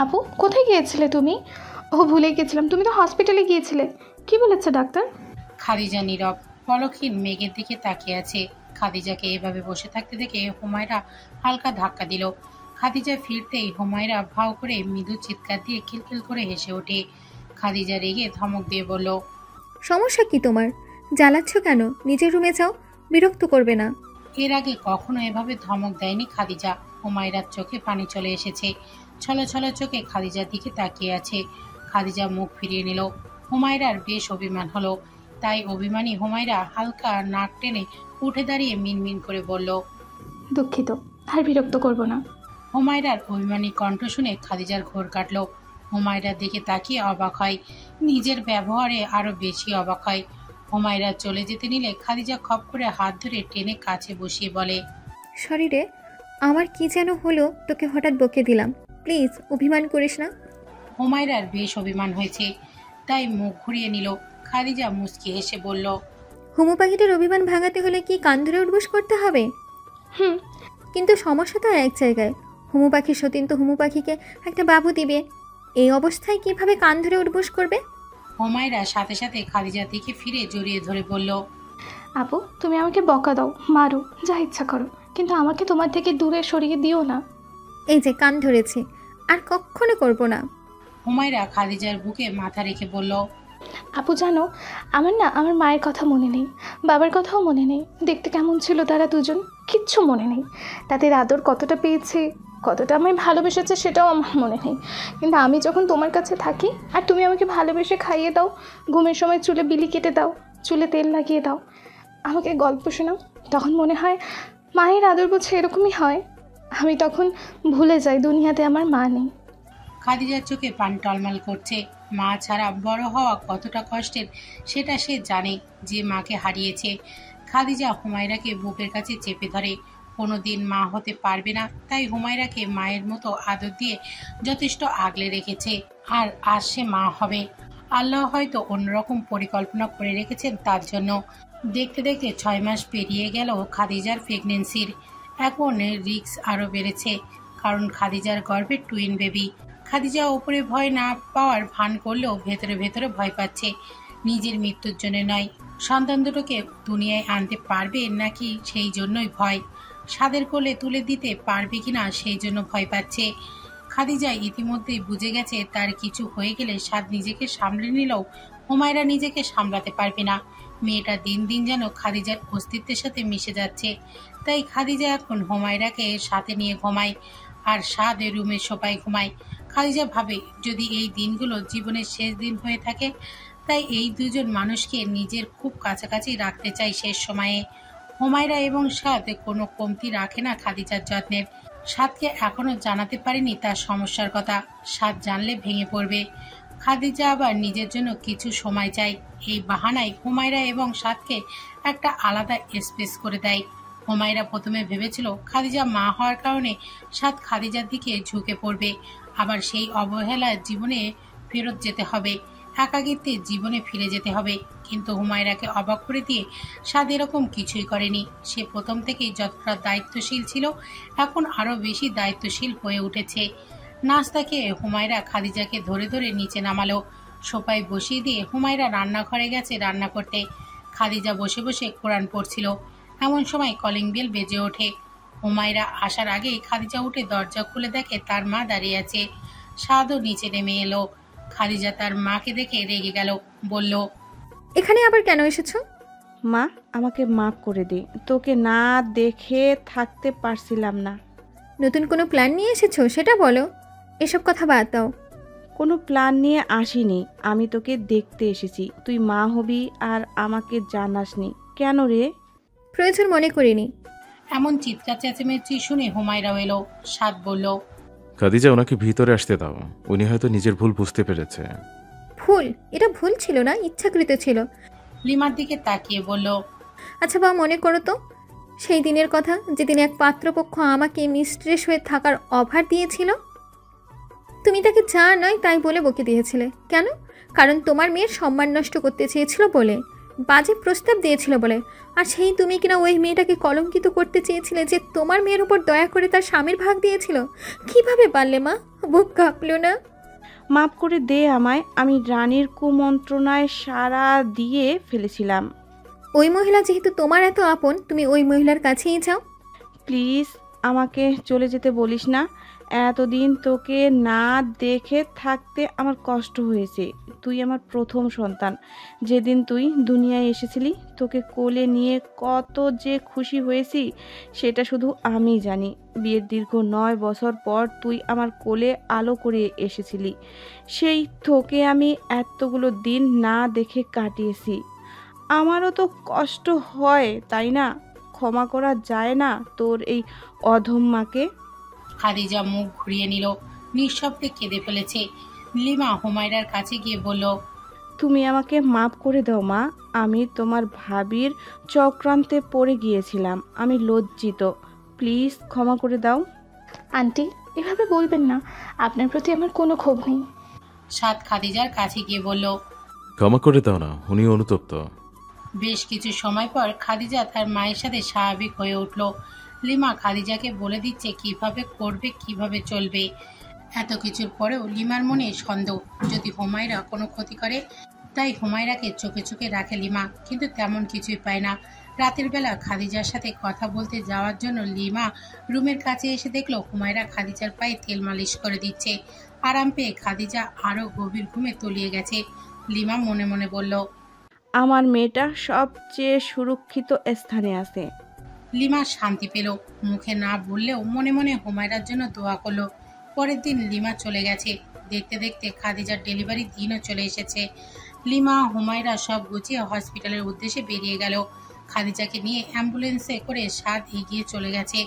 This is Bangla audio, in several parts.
আপু, কোথায় গিয়েছিলে তুমি? ও ভুলে গেছিলাম, তুমি তো হসপিটালে গিয়েছিলে। কি বলেছে ডাক্তার? খাদিজা নীরব পলকহীন মেঘের দিকে তাকিয়ে আছে। খাদিজাকে এভাবে বসে থাকতে দেখে হুমায়রা হালকা ধাক্কা দিল। খাদিজা ফিরতেই হুমায়রা ভাও করে মৃদু চিৎকার দিয়ে খিলখিল করে হেসে ওঠে। খাদিজা রেগে ধমক দিয়ে বলল, সমস্যা কি তোমার? জ্বালাচ্ছ কেন? নিজের রুমে যাও, বিরক্ত করবে না। এর আগে কখনো এভাবে ধমক দেয়নি খাদিজা। হুমায়রার চোখে পানি চলে এসেছে। ছলছল চোখে খাদিজার দিকে তাকিয়ে আছে। খাদিজা মুখ ফিরিয়ে নিল। হুমায়রার বেশ অভিমান হলো। তাই অভিমানী হুমায়রা হালকা নাক টেনে উঠে দাঁড়িয়ে মিনমিন করে বলল, দুঃখিত, আর বিরক্ত করব না। হুমায়রার অভিমানী কণ্ঠ শুনে খাদিজার ঘোর কাটল। হুমায়রার দিকে তাকিয়ে অবাক হয়। নিজের ব্যবহারে আরো বেশি অবাক হয়। হুমায়রা চলে যেতে নিলে খাদিজা খপ করে হাত ধরে টেনে কাছে বসিয়ে বলে, সরি রে, আমার কি যেন হলো, তোকে হঠাৎ বকে দিলাম। প্লিজ অভিমান করিস না। হুমায়রার বেশ অভিমান হয়েছে, তাই মুখ ঘুরিয়ে নিল। খাদিজা মুচকি হেসে বলল, হুমু পাখিটার অভিমান ভাঙাতে হলে কি কান ধরে উঠবোস করতে হবে? হুম। কিন্তু সমস্যা তো আর এক জায়গায়। হুমু পাখির সতীন তো হুমু পাখিকে একটা বাবু দিবে। এই অবস্থায় কিভাবে কান ধরে উঠবোস করবে? হুমায়রা সাথে সাথে খাদিজার দিকে ফিরে জড়িয়ে ধরে বলল, আপু, তুমি আমাকে বকা দাও, মারো, যা ইচ্ছা করো, কিন্তু আমাকে তোমার থেকে দূরে সরিয়ে দিও না। এই যে কান ধরেছি, আর কখনো করব না। হুমায়রা খাদিজার বুকে মাথা রেখে বলল, আপু জানো, আমার মায়ের কথা মনে নেই, বাবার কথাও মনে নেই। দেখতে কেমন ছিল তারা দুজন, কিচ্ছু মনে নেই। তাদের আদর কতটা পেয়েছে, কতটা আমায় ভালোবেসেছে, সেটাও আমার মনে নেই। কিন্তু আমি যখন তোমার কাছে থাকি আর তুমি আমাকে ভালোবেসে খাইয়ে দাও, ঘুমের সময় চুলে বিলি কেটে দাও, চুলে তেল লাগিয়ে দাও, আমাকে গল্প শোনাও, তখন মনে হয় মায়ের আদর বুঝে এরকমই হয়। আমি তখন ভুলে যাই দুনিয়াতে আমার মা নেই। খাদিজার চোখে পানি টলমল করছে। মা ছাড়া বড় হওয়া কতটা কষ্টের সেটা সে জানে, যে মাকে হারিয়েছে। খাদিজা হুমায়রাকে বুকের কাছে চেপে ধরে। কোনোদিন মা হতে পারবে না, তাই হুমায়রাকে মায়ের মতো আদর দিয়ে যথেষ্ট আগলে রেখেছে। আর আজ সে মা হবে। আল্লাহ হয়তো অন্যরকম পরিকল্পনা করে রেখেছেন তার জন্য। দেখতে দেখতে 6 মাস পেরিয়ে গেল খাদিজার প্রেগনেন্সির। এখন রিস্ক আরও বেড়েছে, কারণ খাদিজার গর্ভে টুইন বেবি। খাদিজা ওপরে ভয় না পাওয়ার ভান করলেও ভেতরে ভেতরে ভয় পাচ্ছে। নিজের মৃত্যুর জন্য নয়, সন্তান দুটোকে দুনিয়ায় আনতে পারবে নাকি সেই জন্যই ভয়। সাদের কোলে তুলে দিতে পারবে কিনা সেই জন্য ভয় পাচ্ছে। খাদিজা ইতিমধ্যেই বুঝে গেছে তার কিছু হয়ে গেলে সাদ নিজেকে সামলে নিলেও হুমায়রা নিজেকে সামলাতে পারবে না। মেয়েটা দিন দিন যেন খাদিজার অস্তিত্বের সাথে মিশে যাচ্ছে। তাই খাদিজা এখন হুমায়রাকে সাথে নিয়ে ঘুমায়, আর সাদের রুমে সোফায় ঘুমায়। খাদিজা ভাবে, যদি এই দিনগুলো জীবনের শেষ দিন হয়ে থাকে, তাই এই দুজন মানুষকে নিজের খুব কাছাকাছি রাখতে চাই শেষ সময়ে। হুমায়রা এবং সাদ কোনো কমতি রাখে না খাদিজার যত্নের। সাদকে এখনো জানাতে পারেনি তার সমস্যার কথা। সাদ জানলে ভেঙে পড়বে। খাদিজা আবার নিজের জন্য কিছু সময় চায়। এই বাহানায় হুমায়রা এবং সাদকে একটা আলাদা স্পেস করে দেয়। হুমায়রা প্রথমে ভেবেছিল খাদিজা মা হওয়ার কারণে সাদ খাদিজার দিকে ঝুঁকে পড়বে, আবার সেই অবহেলার জীবনে ফেরত যেতে হবে, একাকিত্বের জীবনে ফিরে যেতে হবে। কিন্তু হুমায়রাকে অবাক করে দিয়ে সাদ এরকম কিছুই করেনি। সে প্রথম থেকেই যতটা দায়িত্বশীল ছিল, এখন আরো বেশি দায়িত্বশীল হয়ে উঠেছে। নাস্তা খেয়ে হুমায়রা খাদিজাকে ধরে ধরে নিচে নামালো। সোফায় বসিয়ে দিয়ে হুমায়রা রান্নাঘরে গেছে রান্না করতে। খাদিজা বসে বসে কোরআন পড়ছিল। এমন সময় কলিং বেল বেজে ওঠে। হুমায়রা আসার আগেই খাদিজা উঠে দরজা খুলে দেখে তার মা দাঁড়িয়ে আছে। সাদও নিচে নেমে এলো। খাদিজা তার মাকে দেখে রেগে গেল, বলল, এখানে আবার কেন এসেছো? মা, আমাকে মাফ করে দে, তোকে না দেখে থাকতে পারছিলাম না। নতুন কোনো প্ল্যান নিয়ে এসেছো সেটা বলো, এসব কথা বাদ দাও। কোনো প্ল্যান নিয়ে আসিনি, আমি তোকে দেখতে এসেছি। তুই মা হবি আর আমাকে জানাসনি কেন রে? প্রয়োজন মনে করিনি। এমন চিৎকার চেঁচামেচি শুনে হুমায়রাও এলো। সাদ বলল, খাদিজা, ওনাকে ভিতরে আসতে দাও, উনি হয়তো নিজের ভুল বুঝতে পেরেছে। ভুল? এটা ভুল ছিল না, ইচ্ছাকৃত ছিল। লিমার দিকে তাকিয়ে বলল, আচ্ছা বা মনে করো তো সেই দিনের কথা, যেদিন এক পাত্রপক্ষ আমাকে মিস্ট্রেস হয়ে থাকার অফার দিয়েছিল। তুমি তাকে যা নয় তাই বলে বকে দিয়েছিলে। কেন? কারণ তোমার মেয়ের সম্মান নষ্ট করতে চেয়েছিল বলে। বাজে প্রস্তাব দিয়েছিল বলে। আর সেই তুমি কিনা ওই মেয়েটাকে কলঙ্কিত করতে চেয়েছিলে, যে তোমার মেয়ের উপর দয়া করে তার স্বামীর ভাগ দিয়েছিল। কিভাবে পারলে মা? বুক কাঁপলো না? মাফ করে দে আমায়, আমি রানীর কুমন্ত্রণায় সাড়া দিয়ে ফেলেছিলাম। ওই মহিলা যেহেতু তোমার এত আপন, তুমি ওই মহিলার কাছেই যাও। প্লিজ আমাকে চলে যেতে বলিস না। এতদিন তোকে না দেখে থাকতে আমার কষ্ট হয়েছে। তুই আমার প্রথম সন্তান। যেদিন তুই দুনিয়ায় এসেছিলি, তোকে কোলে নিয়ে কত যে খুশি হয়েছি সেটা শুধু আমি জানি। বিয়ের দীর্ঘ 9 বছর পর তুই আমার কোলে আলো করে এসেছিলি। সেই তোকে আমি এতগুলো দিন না দেখে কাটিয়েছি। আমারও তো কষ্ট হয়, তাই না? ক্ষমা করা যায় না তোর এই অধম মাকে? খাদিজা মুখ ঘুরিয়ে নিল, নিঃশব্দে কেঁদে ফেলেছে। লিমা হুমায়রার কাছে গিয়ে বলল, তুমি আমাকে মাফ করে দাও মা। আমি তোমার ভাবির চক্রান্তে পড়ে গিয়েছিলাম। আমি লজ্জিত। প্লিজ ক্ষমা করে দাও। আন্টি, এভাবে বলবেন না। আপনার প্রতি আমার কোনো ক্ষোভ নেই। সাদ খাদিজার কাছে গিয়ে বলল। ক্ষমা করে দাও না, উনি অনুতপ্ত। বেশ কিছু সময় পর খাদিজা তার মায়ের সাথে স্বাভাবিক হয়ে উঠল। লিমা খাদিজাকে বলে দিচ্ছে কিভাবে করবে, কিভাবে চলবে। এত কিছুর পরেও লিমার মনে সন্দেহ, যদি হুমায়রা কোনো ক্ষতি করে। তাই হুমায়রাকে চোখে চোখে রাখে লিমা, কিন্তু তেমন কিছুই পায় না। রাতের বেলা খাদিজার সাথে কথা বলতে যাওয়ার জন্য লিমা রুমের কাছে এসে দেখলো হুমায়রা খাদিজার পায়ে তেল মালিশ করে দিচ্ছে। আরাম পেয়ে খাদিজা আরও গভীর ঘুমে তলিয়ে গেছে। লিমা মনে মনে বলল, আমার মেয়েটা সবচেয়ে সুরক্ষিত স্থানে আছে। লিমা শান্তি পেল। মুখে না বললেও মনে মনে হুমায়রার জন্য দোয়া করলো। পরের দিন লিমা চলে গেছে। দেখতে দেখতে খাদিজার ডেলিভারি দিনও চলে এসেছে। লিমা হুমায়রা সব গুছিয়ে হসপিটালের উদ্দেশ্যে বেরিয়ে গেল। খাদিজাকে নিয়ে অ্যাম্বুলেন্সে করে সাদ এগিয়ে চলে গেছে।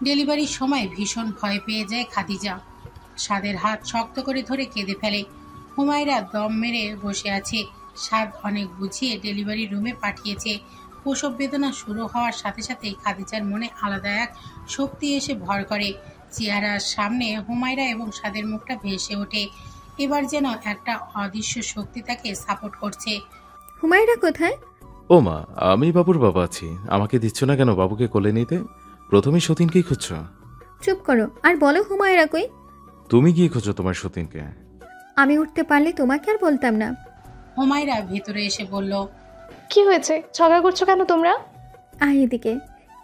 ডেলিভারির সময় ভীষণ ভয় পেয়ে যায় খাদিজা। সাদের হাত শক্ত করে ধরে কেঁদে ফেলে। হুমায়রা দম মেরে বসে আছে। সাদ অনেক বুঝিয়ে ডেলিভারি রুমে পাঠিয়েছে। প্রসব বেদনা শুরু হওয়ার সাথে সাথেই খাদিজার মনে আলাদা এক শক্তি এসে ভর করে। চেহারার সামনে হুমায়রা এবং সাদের মুখটা ভেসে ওঠে। এবার যেন একটা অদৃশ্য শক্তি তাকে সাপোর্ট করছে। হুমায়রা কোথায়? ও মা, আমি বাবুর বাবা আছি। আমাকে দিচ্ছ না কেন বাবুকে কোলে নিতে? প্রথমে সতীনকেই খুঁজছ? চুপ করো আর বলো হুমায়রা কই? তুমি গিয়ে খোঁজো তোমার সতীনকে। আমি উঠতে পারলে তোমাকে আর বলতাম না। হুমায়রা ভেতরে এসে বলল, কি হয়েছে? ঝগড়া করছো কেন তোমরা? আয় এদিকে,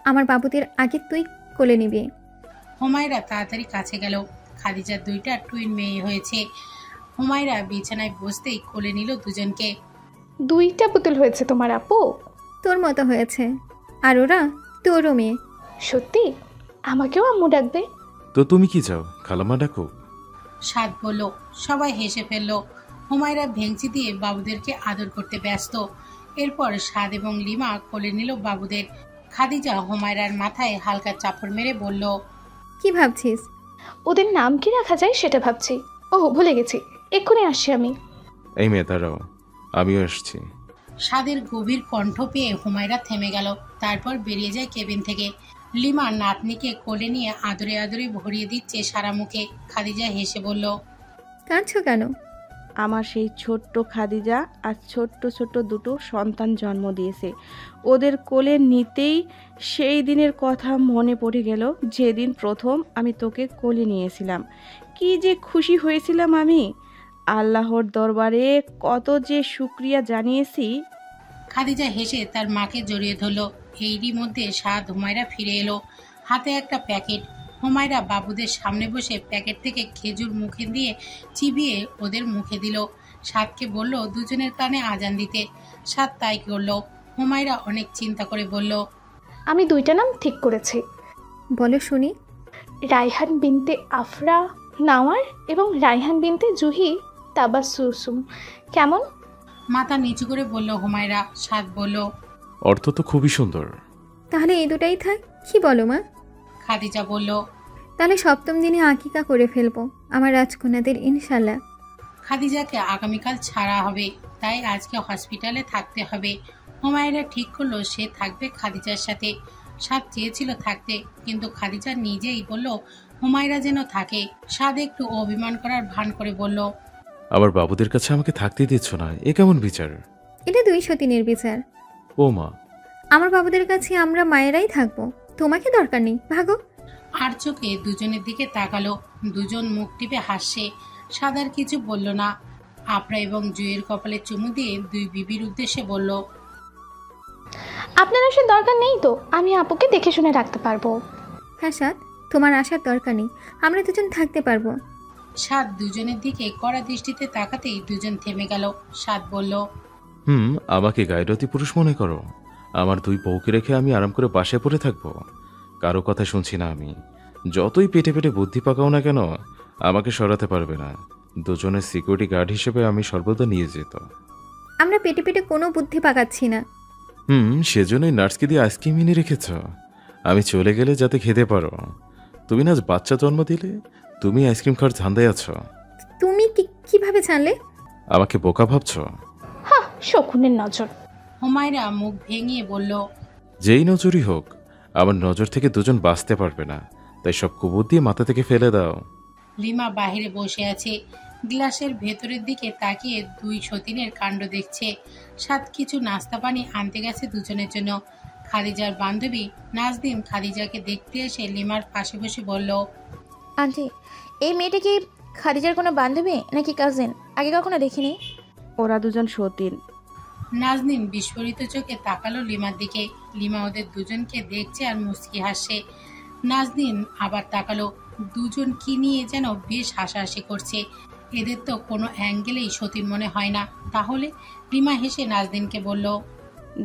আমার বাবুদের আগে তুই কোলে নিবি। হুমায়রা তাড়াতাড়ি কাছে গেল। খাদিজার 2টা টুইন মেয়ে হয়েছে। হুমায়রা বিছানায় বসতেই কোলে নিল দুজনকে। 2টা পুতুল হয়েছে তোমার আপু? তোর মতো হয়েছে। আর ওরা তোরও মেয়ে। সত্যি? আমাকেও আম্মু ডাকবে? তো তুমি কি চাও, খালাম্মা ডাকো? সাদ বলল। সবাই হেসে ফেলল। হুমায়রা ভেঙচি দিয়ে বাবুদেরকে আদর করতে ব্যস্ত। এরপর সাদ এবং লিমা কোলে নিল বাবুদের। খাদিজা হুমায়রার মাথায় হালকা চাপড় মেরে বলল, কি ভাবছিস? ওদের নাম কি রাখা যায় সেটা ভাবছি। ও ভুলে গেছি, এক্ষুনি আসছি আমি। এই মেয়ে দাঁড়াও, আমিও আসছি। সাদের গভীর কণ্ঠ পেয়ে হুমায়রা থেমে গেল। তারপর বেরিয়ে যায় কেবিন থেকে। লিমা নাতনিকে কোলে নিয়ে আদরে আদরে ভরিয়ে দিচ্ছে সারা মুখে। খাদিজা হেসে বলল, কাঁদছো কেন? আমার সেই ছোট্ট খাদিজা আর ছোট্ট ছোট্ট দুটো সন্তান জন্ম দিয়েছে। ওদের কোলে নিতেই সেই দিনের কথা মনে পড়ে গেল, যেদিন প্রথম আমি তোকে কোলে নিয়েছিলাম। কি যে খুশি হয়েছিলাম আমি! আল্লাহর দরবারে কত যে শুকরিয়া জানিয়েছি। খাদিজা হেসে তার মাকে জড়িয়ে ধরল। এরই মধ্যে সাদ হুমায়রা ফিরে এলো, হাতে একটা প্যাকেট। হুমায়রা বাবুদের সামনে বসে প্যাকেট থেকে খেজুর মুখে দিয়ে চিবিয়ে ওদের মুখে দিল। সাদকে বলল দুজনের কানে আজান দিতে। সাদ তাই করল। হুমায়রা অনেক চিন্তা করে বলল, আমি 2টা নাম ঠিক করেছি। বলো শুনি। রায়হান বিনতে আফরা নাওয়ার এবং রায়হান বিনতে জুহি তাবাসসুম। কেমন? মাথা নিচু করে বলল হুমায়রা। সাদ বলল, অর্থ তো খুবই সুন্দর। তাহলে এই দুটাই থাক। কি বলো মা? খাদিজা বলল, তাহলে 7ম দিনে আকিকা করে ফেলবো আমার রাজকন্যাদের, ইনশাল্লাহ। খাদিজাকে আগামীকাল ছাড়া হবে, তাই আজকে হসপিটালে থাকতে হবে। হুমায়রা ঠিক করলো সে থাকবে খাদিজার সাথে। সাদ চেয়েছিল থাকতে, কিন্তু খাদিজা নিজেই বলল হুমায়রা যেন থাকে। সাদ একটু অভিমান করার ভান করে বলল, আমার বাবুদের কাছে আমাকে থাকতে দিচ্ছ না, এ কেমন বিচার? এটা দুই সতীনের বিচার। ও মা, আমার বাবুদের কাছে আমরা মায়েরাই থাকবো, তোমাকে দরকার নেই, ভাগো। আর চোখে দুজনের দিকে তাকালো। দুজন মুখ টিপে হাসছে। সাদার কিছু বলল না। আপরা এবং জুয়ের কপালে চুমু দিয়ে দুই বিবির উদ্দেশ্যে বলল, আপনার আসার দরকার নেই তো, আমি আপুকে দেখে শুনে রাখতে পারবো। হ্যাঁ সাদ, তোমার আসার দরকার নেই, আমরা দুজন থাকতে পারবো। সাদ দুজনের দিকে কড়া দৃষ্টিতে তাকাতেই দুজন থেমে গেল। সাদ বলল, আমাকে গায়রতি পুরুষ মনে করো? আমার দুই বউকে রেখে আমি আরাম করে বাসায় পড়ে থাকবো? কারো কথা শুনছি না আমি। যতই পেটে পেটে বুদ্ধি পাকাও না কেন, আমাকে সরাতে পারবে না। দুজনের সিকিউরিটি গার্ড হিসেবে আমি সর্বদা নিয়ে যেত। আমরা পেটে পেটে কোনো বুদ্ধি পাকাচ্ছি না। সেজন্যই নার্সকে দিয়ে আইসক্রিম এনে রেখেছ, আমি চলে গেলে যাতে খেতে পারো। তুমি না আজ বাচ্চা জন্ম দিলে, তুমি আইসক্রিম খাওয়ার ধান্দায় আছো। তুমি কিভাবে জানলে? আমাকে বোকা ভাবছো? হ্যাঁ, শকুনের নজর। হুমায়রা মুখ ভেঙিয়ে বলল, যেই নজরই হোক, আমার নজর থেকে দুজন বাঁচতে পারবে না, তাই সব কুবুদ্ধি মাথা থেকে ফেলে দাও। লিমা বাহিরে বসে আছে, গ্লাসের ভেতরের দিকে তাকিয়ে দুই সতীনের কাণ্ড দেখছে। সাত কিছু নাস্তা পানি আনতে গেছে দুজনের জন্য। খাদিজার বান্ধবী নাজদিন খাদিজাকে দেখতে এসে লিমার পাশে বসে বলল, আন্টি, এই মেয়েটা কি খাদিজার কোনো বান্ধবী নাকি কাজিন? আগে কখনো দেখিনি। ওরা দুজন সতীন। নাজনীন বিস্ফোরিত চোখে তাকালো লিমার দিকে। লিমা ওদের দুজনকে দেখছে আর মুচকি হাসছে। নাজনীন আবার তাকালো। দুজন কি নিয়ে যেন বেশ হাসাহাসি করছে। এদের তো কোনো অ্যাঙ্গেলেই সতীন মনে হয় না। তাহলে? লিমা হেসে নাজনীনকে বলল,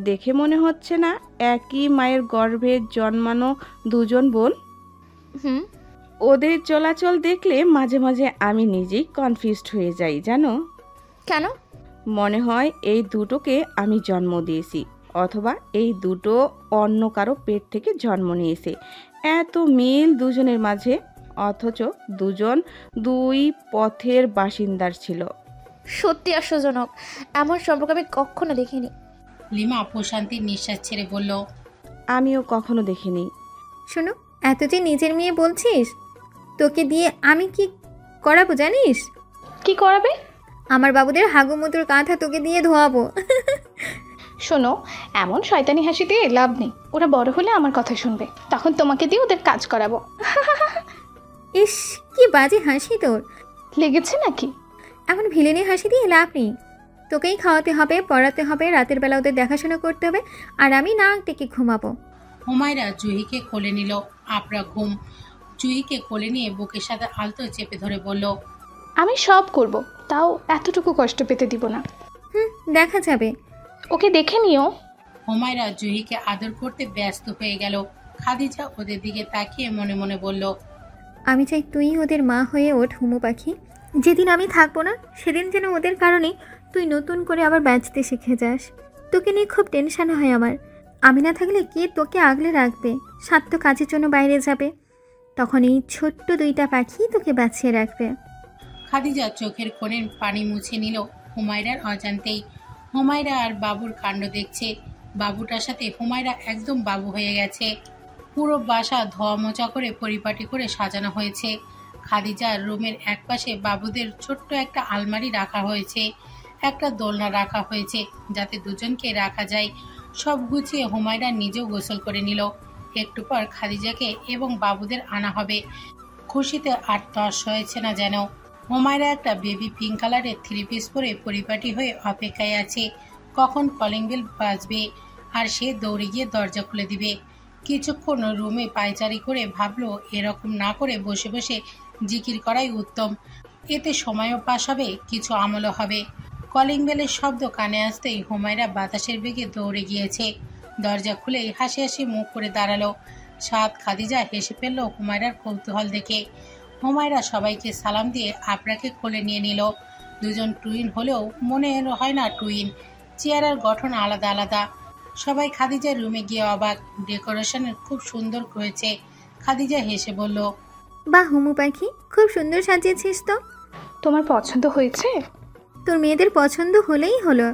দেখে মনে হচ্ছে না একই মায়ের গর্ভে জন্মানো দুজন বোন? হুম। ওদের চলাচল দেখলে মাঝে মাঝে আমি নিজেই কনফিউজড হয়ে যাই জানো। কেন? মনে হয় এই দুটোকে আমি জন্ম দিয়েছি, অথবা এই দুটো অন্য কারো পেট থেকে জন্ম নিয়েছে। এত মিল দুজনের মাঝে, অথচ দুজন দুই পথের বাসিন্দার ছিল। সত্যি আশ্চর্যজনক, এমন সম্পর্ক আমি কখনো দেখিনি। লিমা প্রশান্তির নিঃশ্বাস ছেড়ে বলল, আমিও কখনো দেখিনি। শোনো, এত যে নিজের মেয়ে বলছিস, তোকে দিয়ে আমি কি করাবো জানিস? কি করাবে? আমার বাবুদের হাগুমুতুর কাঁথা তোকে দিয়ে ধোয়াবো। শোনো, এমন শয়তানি হাসি দিয়ে লাভ নেই। ওরা বড় হলে আমার কথা শুনবে, তখন তোমাকে দিয়ে ওদের কাজ করাবো। ইস, কি বাজে হাসি তোর। লেগেছে নাকি? এমন ভিলেনি হাসি দিয়ে লাভ নেই। তোকেই খাওয়াতে হবে, পড়াতে হবে, রাতের বেলা ওদের দেখাশোনা করতে হবে, আর আমি নাক ডেকে ঘুমাবো। হুমায়রা জুহিকে কোলে নিল। আপরা ঘুম। জুহিকে কোলে নিয়ে বুকের সাথে আলতো চেপে ধরে বলল, আমি সব করব, তাও এতটুকু কষ্ট পেতে দিব না। দেখা যাবে। ওকে দেখে নিও। হুমায়রা জুহিকে আদর করতে ব্যস্ত হয়ে গেল। খাদিজা ওদের দিকে তাকিয়ে মনে মনে বলল, আমি চাই তুই ওদের মা হয়ে ওঠ হুমু পাখি। যেদিন আমি থাকবো না, সেদিন যেন ওদের কারণে তুই নতুন করে আবার বাঁচতে শিখে যাস। তোকে নিয়ে খুব টেনশন হয় আমার। আমি না থাকলে কে তোকে আগলে রাখবে? সাত তো কাজের জন্য বাইরে যাবে, তখন এই ছোট্ট দুইটা পাখি তোকে বাঁচিয়ে রাখবে। খাদিজা চোখের কোণে পানি মুছে নিল হুমায়রার অজান্তেই। হুমায়রা আর বাবুর কাণ্ড দেখছে। বাবুটার সাথে হুমায়রা একদম বাবু হয়ে গেছে। পুরো বাসা ধোয়া মোচা করে পরিপাটি করে সাজানো হয়েছে। খাদিজার রুমের একপাশে বাবুদের ছোট্ট একটা আলমারি রাখা হয়েছে, একটা দোলনা রাখা হয়েছে যাতে দুজনকে রাখা যায়। সব গুছিয়ে হুমায়রা নিজেও গোসল করে নিল। একটু পর খাদিজাকে এবং বাবুদের আনা হবে। খুশিতে আর তর্স হয়েছে না যেন। হুমায়রা একটা বেবি পিঙ্ক কালারের থ্রি পিস পরে পরিপাটি হয়ে অপেক্ষায় আছে কখন কলিং বেল বাজবে আর সে দৌড়ে গিয়ে দরজা খুলে দিবে। কিছুক্ষণ রুমে পায়চারি করে ভাবলো এরকম না করে বসে বসে জিকির করাই উত্তম। এতে সময়ও পাস হবে, কিছু আমলও হবে। কলিং বেলের শব্দ কানে আসতেই হুমায়রা বাতাসের বেগে দৌড়ে গিয়েছে। দরজা খুলেই হাসি হাসি মুখ করে দাঁড়ালো। সাদ খাদিজা হেসে ফেলল হুমায়রার কৌতূহল দেখে। হুমায়রা সবাইকে সালাম দিয়ে আপরাকে কোলে নিয়ে নিল। দুজন টুইন হলেও মনে হয় না টুইন, চেহারার গঠন আলাদা আলাদা। সবাই খাদিজার রুমে গিয়ে অবাক, ডেকোরেশনের খুব সুন্দর হয়েছে। খাদিজা হেসে বলল, বাহ হুমু পাখি, খুব সুন্দর সাজিয়েছিস তো। তোমার পছন্দ হয়েছে? তোর মেয়েদের পছন্দ হলেই হলো।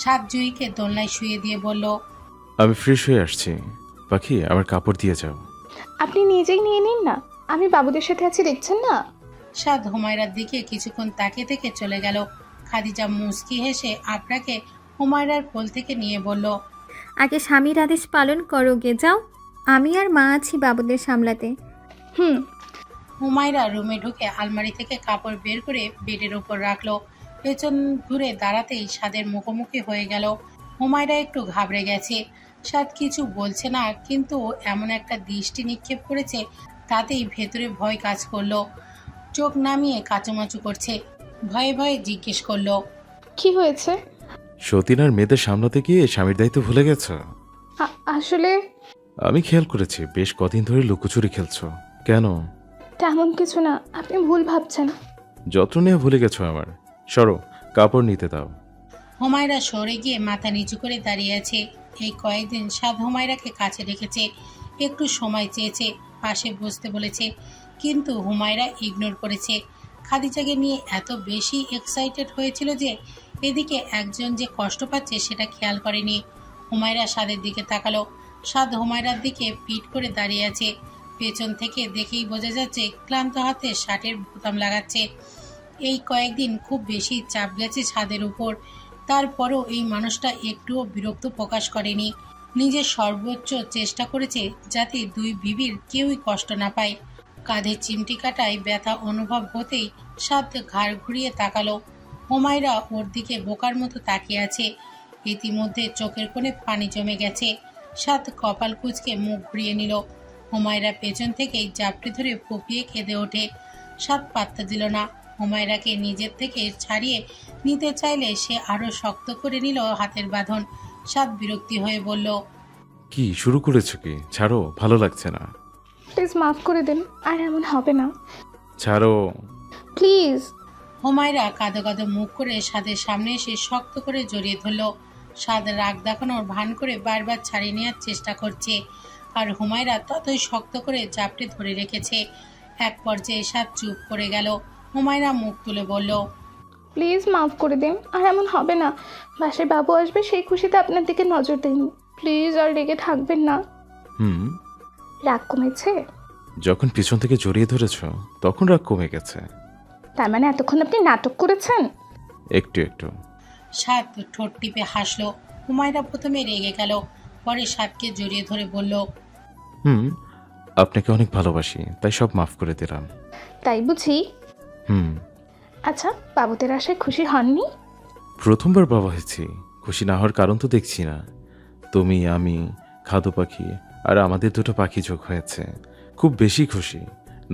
সাত জুইকে দোলনায় শুয়ে দিয়ে বলল, আমি ফ্রেশ হয়ে আসছি। পাখি, আমার কাপড় দিয়ে যাও। আপনি নিজেই নিয়ে নিন না, আমি বাবুদের সাথে আছি, দেখছেন না? সাদ হুমায়রার দিকে কিছুক্ষণ তাকিয়ে থেকে চলে গেল। খাদিজা মুচকি হেসে আপরাকে হুমায়রার কোল থেকে নিয়ে বলল, আগে স্বামীর আদেশ পালন করো, গে যাও। আমি আর মা আছি বাবুদের সামলাতে। হুম। হুমায়রা রুমে ঢুকে আলমারি থেকে কাপড় বের করে বেডের উপর রাখলো। পেছন ঘুরে দাঁড়াতেই সাদের মুখোমুখি হয়ে গেল। হুমায়রা একটু ঘাবড়ে গেছে। সাদ কিছু বলছে না, কিন্তু এমন একটা দৃষ্টি নিক্ষেপ করেছে তাতেই ভেতরে ভয় কাজ করলো। চোখ নামিয়ে কাচুমাচু করছে। ভয়ে ভয়ে জিজ্ঞেস করলো, কি হয়েছে? সতীন আর মেয়েদের সামলাতে গিয়ে স্বামীর দায়িত্ব ভুলে গেছ? আসলে আমি খেয়াল করেছি বেশ কদিন ধরে লুকোচুরি খেলছো। কেন? তেমন কিছু না, আপনি ভুল ভাবছেন। যত্ন নিয়ে ভুলে গেছো আমার। সরো, কাপড় নিতে দাও। হুমায়রা সরে গিয়ে মাথা নিচু করে দাঁড়িয়ে আছে। এই কয়েকদিন সাদ হুমায়রাকে কাছে রেখেছে, একটু সময় চেয়েছে, পাশে বসতে বলেছে, কিন্তু হুমায়রা ইগনোর করেছে। খাদিজাকে নিয়ে এত বেশি এক্সাইটেড হয়েছিল যে এদিকে একজন যে কষ্ট পাচ্ছে সেটা খেয়াল করেনি। হুমায়রা সাদের দিকে তাকালো। সাদ হুমায়রার দিকে পিট করে দাঁড়িয়ে আছে। পেছন থেকে দেখেই বোঝা যাচ্ছে ক্লান্ত হাতে শার্টের বোতাম লাগাচ্ছে। এই কয়েকদিন খুব বেশি চাপ গেছে ছাদের উপর। তারপরও এই মানুষটা একটুও বিরক্ত প্রকাশ করেনি। নিজের সর্বোচ্চ চেষ্টা করেছে যাতে দুই বিবির কেউই কষ্ট না পায়। কাঁধে চিমটি কাটায় ব্যথা অনুভব হতেই সাদ ঘাড় ঘুরিয়ে তাকালো। হুমায়রা ওর দিকে বোকার মতো তাকিয়ে আছে। ইতিমধ্যে চোখের কোণে পানি জমে গেছে। সাদ কপাল কুঁচকে মুখ ঘুরিয়ে নিল। হুমায়রা পেছন থেকেই জাপটে ধরে ফুপিয়ে কেঁদে ওঠে। সাদ পাত্তা দিল না। হুমায়রাকে নিজের থেকে ছাড়িয়ে নিতে চাইলে সে আরো শক্ত করে নিল হাতের বাঁধন। সাদ বিরক্তি হয়ে বলল, কি শুরু করেছো? কি ছাড়ো, ভালো লাগছে না। প্লিজ মাফ করে দিন, আর এমন হবে না, ছাড়ো। প্লিজ। হুমায়রা কাঁদো কাঁদো মুখ করে সাদের সামনে এসে শক্ত করে জড়িয়ে ধরল। সাদ রাগ দেখানোর ভান করে বারবার ছাড়িয়ে নেওয়ার চেষ্টা করছে, আর হুমায়রা ততই শক্ত করে জাপটে ধরে রেখেছে। এক পর্যায়ে সাদ চুপ করে গেল। হুমায়রা মুখ তুলে বলল, প্লিজ মাফ করে দিন, আর এমন হবে না। বাসায় বাবু আসবে, সেই খুশিতে আপনার দিকে নজর দিন। প্লিজ আর রেগে থাকবেন না। হুম। রাগ কমেছে? যখন পিছন থেকে জড়িয়ে ধরেছ তখন রাগ কমে গেছে। তার মানে এতক্ষণ আপনি নাটক করেছেন? একটু একটু। সাদ ঠোঁট টিপে হাসলো। হুমায়রা প্রথমে রেগে গেল, পরে সাদকে জড়িয়ে ধরে বলল, হুম, আপনাকে অনেক ভালোবাসি, তাই সব মাফ করে দিলাম। তাই বুঝি? হুম। আচ্ছা, বাবুদের আশায় খুশি হননি? প্রথমবার বাবা হয়েছি, খুশি না হওয়ার কারণ তো দেখছি না। তুমি, আমি, খাদু পাখি আর আমাদের দুটো পাখি যোগ হয়েছে, খুব বেশি খুশি।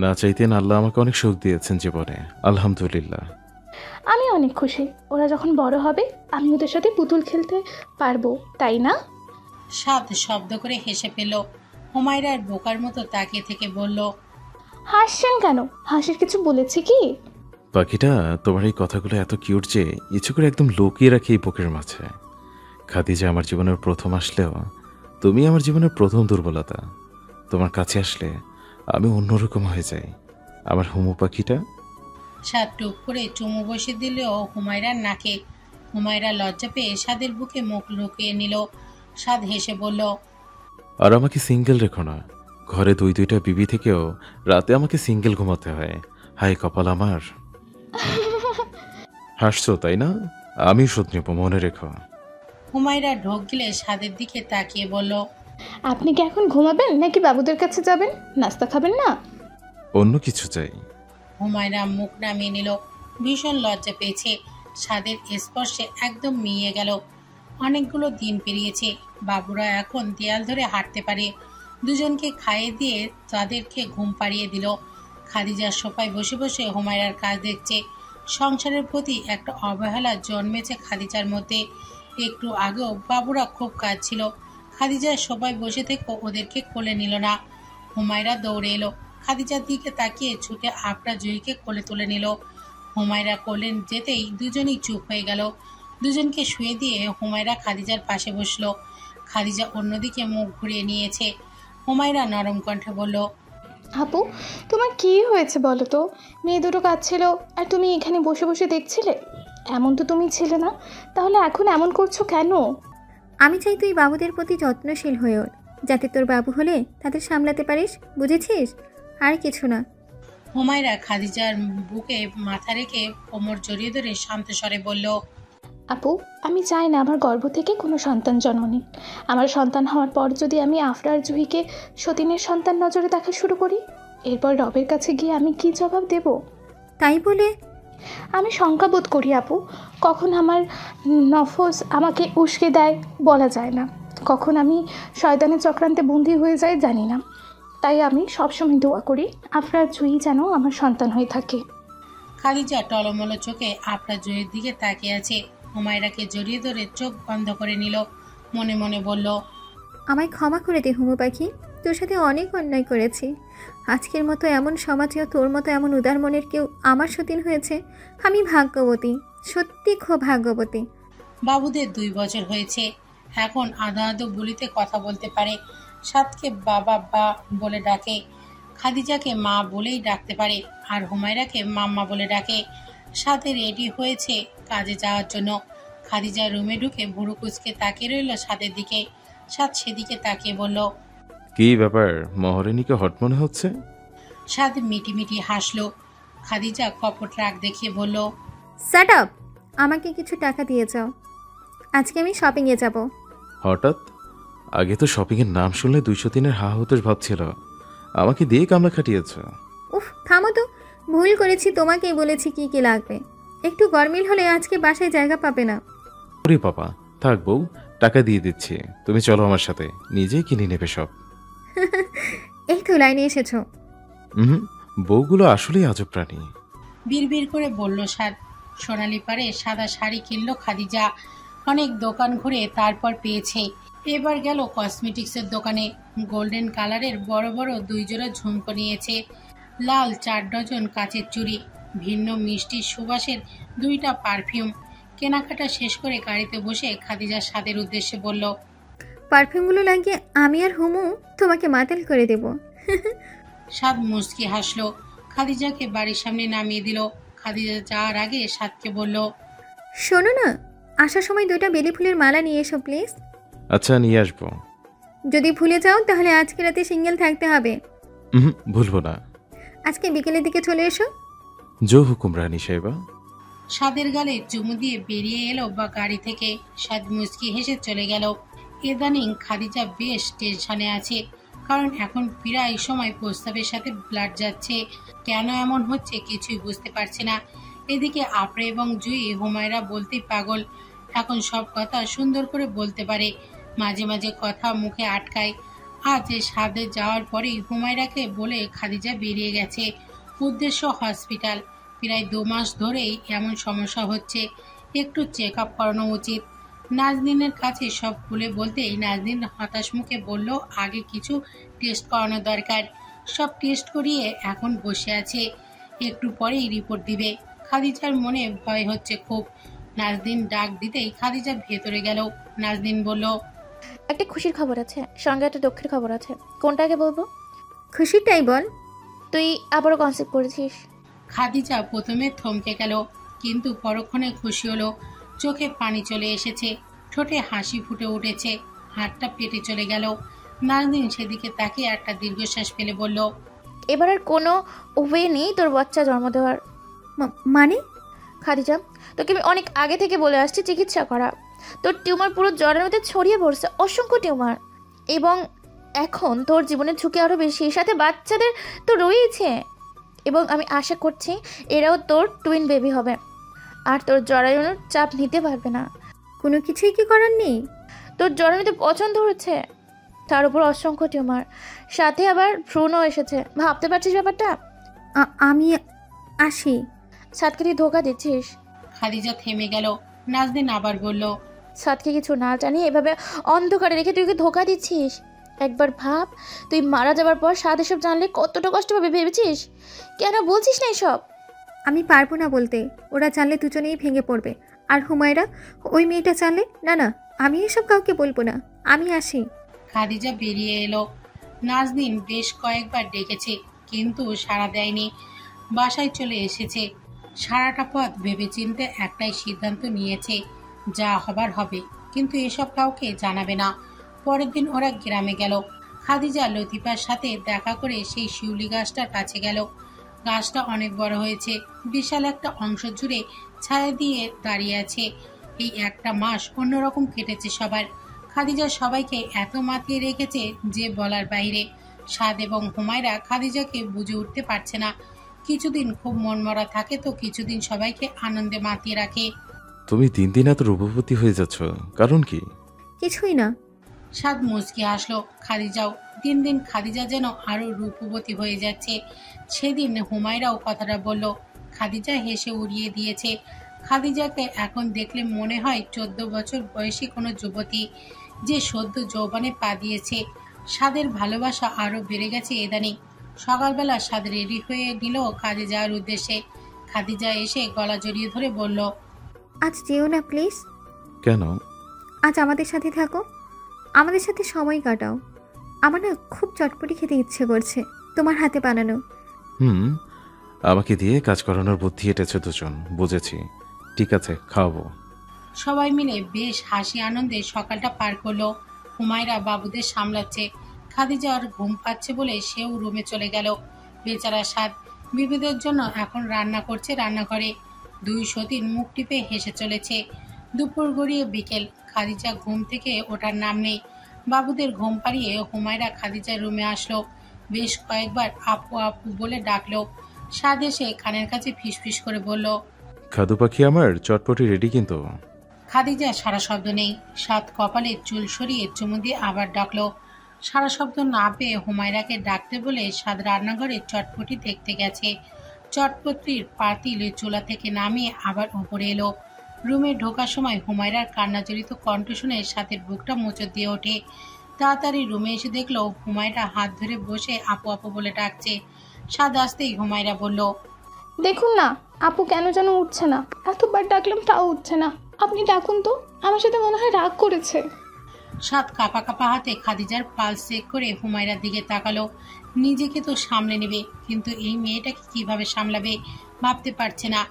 না চাইতেন আল্লাহ আমাকে অনেক সুখ দিয়েছেন জীবনে, আলহামদুলিল্লাহ। আমি অনেক খুশি। ওরা যখন বড় হবে আমি ওদের সাথে পুতুল খেলতে পারবো, তাই না? সাদ শব্দ করে হেসে পেল। হুমায়রার বোকার মতো তাকিয়ে থেকে বলল, হাসছেন কেন? হাসির কিছু বলেছি কি? পাখিটা, তোমার এই কথাগুলো এত কিউট যে ইচ্ছে করে একদম লুকিয়ে রাখি এই বুকের মাঝে। খাদিজা আমার জীবনের প্রথম আসলেও তুমি আমার জীবনের প্রথম দুর্বলতা। তোমার কাছে আসলে আমি অন্যরকম হয়ে যাই। আমার হুমু পাখিটা। সাদ টুপ করে চুমু বসে দিলেও হুমায়রার নাকে। হুমায়রা লজ্জা পেয়ে সাদের বুকে মুখ লুকিয়ে নিল। সাদ হেসে বলল, আর আমাকে সিঙ্গেল রেখো না। ঘরে দুই দুইটা বিবি থেকেও রাতে আমাকে সিঙ্গেল ঘুমাতে হয়। হায় কপাল আমার। হাসছো তাই না? আমি শোধ নেব, মনে রেখো। হুমায়রা ঢোক গিলে সাদের দিকে তাকিয়ে বলল, আপনি কি এখন ঘুমাবেন নাকি বাবুদের কাছে যাবেন? নাস্তা খাবেন না? অন্য কিছু চাই। হুমায়রা মুখ নামিয়ে নিল। ভীষণ লজ্জা পেয়েছে। সাদের স্পর্শে একদম মিয়ে গেল। অনেকগুলো দিন পেরিয়েছে। বাবুরা এখন দেয়াল ধরে হাঁটতে পারে। দুজনকে খাইয়ে দিয়ে তাদেরকে ঘুম পাড়িয়ে দিল। খাদিজার সোফায় বসে বসে হুমায়রার কাজ দেখছে। সংসারের প্রতি একটা অবহেলা জন্মেছে খাদিজার মধ্যে। একটু আগেও বাবুরা খুব কাজ ছিল। খাদিজার সোফায় বসে থেকে ওদেরকে কোলে নিল না। হুমায়রা দৌড়ে এলো। খাদিজার দিকে তাকিয়ে ছুটে আপনা জয়ীকে কোলে তুলে নিল। হুমায়রা কোলে যেতেই দুজনেই চুপ হয়ে গেল। দুজনকে শুয়ে দিয়ে হুমায়রা খাদিজার পাশে বসলো। খাদিজা অন্যদিকে মুখ ঘুরিয়ে নিয়েছে। হুমায়রা নরম কণ্ঠে বলল, আপু, তোমার কি হয়েছে বলো তো? মেয়ে দুটো কাঁদছিল আর তুমি এখানে বসে বসে দেখছিলে। এমন তো তুমি ছিলে না, তাহলে এখন এমন করছো কেন? আমি চাই তুই বাবুদের প্রতি যত্নশীল হয়ে ওঠ, যাতে তোর বাবু হলে তাদের সামলাতে পারিস, বুঝেছিস? আর কিছু না। হুমায়রা খাদিজার বুকে মাথা রেখে কোমর জড়িয়ে ধরে শান্ত স্বরে বলল, আপু, আমি চাই না আমার গর্ভ থেকে কোনো সন্তান জন্ম নিক। আমার সন্তান হওয়ার পর যদি আমি আফরার জুহিকে সতীনের সন্তান নজরে দেখা শুরু করি, এরপর রবের কাছে গিয়ে আমি কি জবাব দেব? তাই বলে আমি শঙ্কাবোধ করি আপু। কখন আমার নফস আমাকে উস্কে দেয় বলা যায় না, কখন আমি শয়তানের চক্রান্তে বন্দী হয়ে যাই জানি না। তাই আমি সবসময় দোয়া করি আফরার জুহি যেন আমার সন্তান হয়ে থাকে। খাদিজা টলমলো চোখে আফরার জুহির দিকে তাকিয়ে আছে। হুমায়রাকে জড়িয়ে ধরে চোখ বন্ধ করে নিল। মনে মনে বলল, আমায় ক্ষমা করে দে হুমু পাখি, তোর সাথে অনেক অন্যায় করেছি। আজকের মতো এমন সমাজেও তোর মতো এমন উদার মনের কেউ আমার সতীন হয়েছে। আমি ভাগ্যবতী, সত্যি খুব ভাগ্যবতী। বাবুদের 2 বছর হয়েছে, এখন আধো আধো বলিতে কথা বলতে পারে। সাদকে বাবা বা বলে ডাকে, খাদিজাকে মা বলেই ডাকতে পারে, আর হুমায়রাকে মাম্মা বলে ডাকে। সাথে রেডি হয়েছে কাজে যাওয়ার জন্য। খাদিজা রুমে ঢুকে ভুরু কুচকে তাকিয়ে রইল সাদের দিকে। সাদ সেদিকে তাকিয়ে বলল, কি ব্যাপার, মহারানীকে হট মনে হচ্ছে? সাদ মিটি হাসলো। খাদিজা কপট রাগ দেখিয়ে বলল, স্যাট আপ, আমাকে কিছু টাকা দিয়ে যাও, আজকে আমি শপিংয়ে যাব। হঠাৎ? আগে তো শপিংয়ের নাম শুনলে 203-এর হা হতোষ ভাবছিল। আমাকে দিয়ে কামড়া খাটিয়েছ। উফ থামো তো, ভুল করেছি, তোমাকেই বলেছি কি কি লাগবে। একটু গরমিল হলে আজকে বাসায় জায়গা পাবে না। ওরে বাবা, থাক বউ, টাকা দিয়ে দিচ্ছি, তুমি চলো আমার সাথে, নিজেই কিনে নেবে সব। এই তো লাইনে এসেছো। বউগুলো আসলেই আজব প্রাণী। বিড়বিড় করে বলল সাদ। সোনালি পারে সাদা শাড়ি কিনলো খাদিজা। অনেক দোকান ঘুরে তারপর পেয়েছে। এবার গেল কসমেটিক্সের দোকানে। গোল্ডেন কালারের বড় বড় 2 জোড়া ঝুমকো নিয়েছে, লাল 4 ডজন কাচের চুড়ি, ভিন্ন মিষ্টি সুবাসের 2টা পারফিউম। কেনাকাটা শেষ করে গাড়িতে বসে খাদিজা সাদের উদ্দেশ্যে বলল, পারফিউমগুলো লাগিয়ে আমি আর হুমু তোমাকে মাতাল করে দেব। সাদ মুচকি হাসলো। খাদিজাকে বাড়ির সামনে নামিয়ে দিল। খাদিজা যাওয়ার আগে সাদকে বলল, শোনো না, আসার সময় 2টা বেলি ফুলের মালা নিয়ে এসো প্লিজ। আচ্ছা, নিয়ে আসবো। যদি ভুলে যাও তাহলে আজকে রাতে সিঙ্গেল থাকতে হবে। ভুলবো না। আজকে বিকেলের দিকে চলে এসো। জো হুকুম রানী সাহেবা। সাদের গালে চুমু দিয়ে বেরিয়ে এলো বা গাড়ি থেকে। সাদ মুচকি হেসে চলে গেল। ইদানিং খাদিজা বেশ টেনশনে আছে, কারণ এখন প্রায় সময় প্রস্তাবের সাথে ব্লাড যাচ্ছে। কেন এমন হচ্ছে কিছুই বুঝতে পারছে না। এদিকে আপরে এবং জুই হুমায়রা বলতেই পাগল। এখন সব কথা সুন্দর করে বলতে পারে, মাঝে মাঝে কথা মুখে আটকায়। আজ সাদে যাওয়ার পরেই হুমায়রাকে বলে খাদিজা বেরিয়ে গেছে। উদ্দেশ্য হসপিটাল। প্রায় 2 মাস ধরেই এমন সমস্যা হচ্ছে, একটু চেক আপ করানো উচিত। নাজনীনের কাছে সব খুলে বলতেই নাজনীন হতাশ মুখে বলল, আগে কিছু টেস্ট করানো দরকার। সব টেস্ট করিয়ে এখন বসে আছে, একটু পরেই রিপোর্ট দিবে। খাদিজার মনে ভয় হচ্ছে খুব। নাজনীন ডাক দিতেই খাদিজা ভেতরে গেল। নাজনীন বলল, একটা খুশির খবর আছে, সঙ্গে একটা দুঃখের খবর আছে। কোনটা আগে বলবো? খুশিটাই বল। তুই আবারও কনসেপ্ট করেছিস। খাদিজা প্রথমে থমকে গেল, কিন্তু পরক্ষণে খুশি হলো। চোখে পানি চলে এসেছে, ঠোঁটে হাসি ফুটে উঠেছে, হাতটা পেটে চলে গেল। নাজনীন সেদিকে তাকিয়ে একটা দীর্ঘশ্বাস ফেলে বলল, এবার আর কোনো ওয়ে নেই তোর বাচ্চা জন্ম দেওয়ার। মানে? খাদিজা, তোকে আমি অনেক আগে থেকে বলে আসছি চিকিৎসা করা। তোর টিউমার পুরো জরার মধ্যে ছড়িয়ে পড়ছে, অসংখ্য টিউমার। এবং এখন তোর জীবনের ঝুঁকি আরও বেশি, সাথে বাচ্চাদের তো রয়েছে। এবং আমি আশা করছি এরাও তোর টুইন বেবি হবে, আর তোর জরায়ুর চাপ নিতে পারবে না। কোনো কিছুই কি করার নেই? তোর জরায়ুতে পছন্দ হচ্ছে, তার উপর অসংখ্য টিউমার, সাথে আবার ভ্রূণও এসেছে। ভাবতে পারছিস ব্যাপারটা? আমি আসি। সাদকে তুই ধোকা দিচ্ছিস। খাদিজা থেমে গেল। নাজনীন আবার বলল, সাদকে কিছু না জানিয়ে এভাবে অন্ধকারে রেখে তুই ধোকা দিচ্ছিস। একবার ভাব, তুই মারা যাবার পর সাদ এসব জানলে কতটা কষ্ট পাবে ভেবেছিস? কেন বলছিস না এসব? আমি পারবো না বলতে, ওরা জানলে দুজনেই ভেঙে পড়বে। আর হুমায়রা, ওই মেয়েটা জানলে? না না, আমি এসব কাউকে বলবো না, আমি আসি। খাদিজা বেরিয়ে এলো। নাজনীন বেশ কয়েকবার ডেকেছে, কিন্তু সাড়া দেয়নি। বাসায় চলে এসেছে। সারাটা পথ ভেবেচিন্তে একটাই সিদ্ধান্ত নিয়েছে, যা হবার হবে, কিন্তু এসব কাউকে জানাবে না। পরের দিন ওরা গ্রামে গেল। খাদিজা লতিফার সাথে দেখা করে সেই শিউলি গাছটার কাছে গেল। গাছটা অনেক বড় হয়েছে, বিশাল একটা অংশ জুড়ে ছায়া দিয়ে দাঁড়িয়ে আছে। এই একটা মাস অন্যরকম কেটেছে সবার। খাদিজা সবাইকে এত মাতিয়ে রেখেছে যে বলার বাইরে। সাদ এবং হুমায়রা খাদিজাকে বুঝে উঠতে পারছে না। কিছুদিন খুব মনমরা থাকে তো কিছুদিন সবাইকে আনন্দে মাতিয়ে রাখে। তুমি দিন দিন এত রূপবতী হয়ে যাচ্ছ, কারণ কি? কিছুই না। সাদ মুচকি হাসলো। খাদিজাও দিন দিন খাদিজা যেন আরো রূপবতী হয়ে যাচ্ছে। সেদিন হুমায়রাও কথাটা বলল। খাদিজা হেসে উড়িয়ে দিয়েছে। খাদিজাকে এখন দেখলে মনে হয় 14 বছর বয়সী কোনো যুবতী যে সদ্য যৌবনে পা দিয়েছে। সাদের ভালোবাসা আরো বেড়ে গেছে ইদানিং। সকালবেলা সাদ রেডি হয়ে নিল কাজে যাওয়ার উদ্দেশ্যে। খাদিজা এসে গলা জড়িয়ে ধরে বলল, আজ যেও না প্লিজ। কেন? আজ আমাদের সাথে থাকো, আমাদের সাথে সময় কাটাও। আমার না খুব চটপটি খেতে ইচ্ছে করছে, তোমার হাতে বানানো। আমাকে দিয়ে কাজ করানোর বুদ্ধি এঁটেছে দুজন, বুঝেছি। ঠিক আছে, খাওয়াবো। সবাই মিলে বেশ হাসি আনন্দে সকালটা পার করলো। হুমায়রা বাবুদের সামলাচ্ছে। খাদিজার ঘুম পাচ্ছে বলে সেও রুমে চলে গেল। বেচারা সাদ বিবিদের জন্য এখন রান্না করছে রান্নাঘরে। দুই সতীন মুখ টিপে হেসে চলেছে। দুপুর গড়িয়ে বিকেল। খাদিজা ঘুম থেকে ওঠার নাম নেই। বাবুদের ঘুম পাড়িয়ে হুমায়রা খাদিজার রুমে আসলো। বেশ কয়েকবার আপু আপু বলে ডাকলো। সাদ এসে কানের কাছে ফিসফিস করে বলল, খাদু পাখি আমার চটপটি রেডি কিন্তু। খাদিজা সারা শব্দ নেই। সাদ কপালে চুল সরিয়ে চুমু দিয়ে আবার ডাকলো। সারা শব্দ না পেয়ে হুমায়রাকে ডাকতে বলে সাদ রান্নাঘরে চটপটি দেখতে গেছে। চটপটির পাতিল চুলা থেকে নামিয়ে আবার উপরে এলো। রুমে ঢোকার সময় হুমায়রার কান্নাজড়িত কণ্ঠ শুনে সাদের বুকটা মোচড় দিয়ে ওঠে। তাড়াতাড়ি রুমে এসে দেখলো হুমায়রা হাত ধরে বসে আপু আপু বলে ডাকছে। সাদ আসতেই হুমায়রা বলল, দেখুন না, আপু কেন যেন উঠছে না। এতবার ডাকলাম তাও উঠছে না। আপনি ডাকুন তো, আমার সাথে মনে হয় রাগ করেছে। সাদ কাঁপা কাঁপা হাতে খাদিজার পালস চেক করে হুমায়রার দিকে তাকালো। নিজেকে তো সামলে নেবে, কিন্তু এই মেয়েটাকে কিভাবে সামলাবে ভাবতে পারছে না।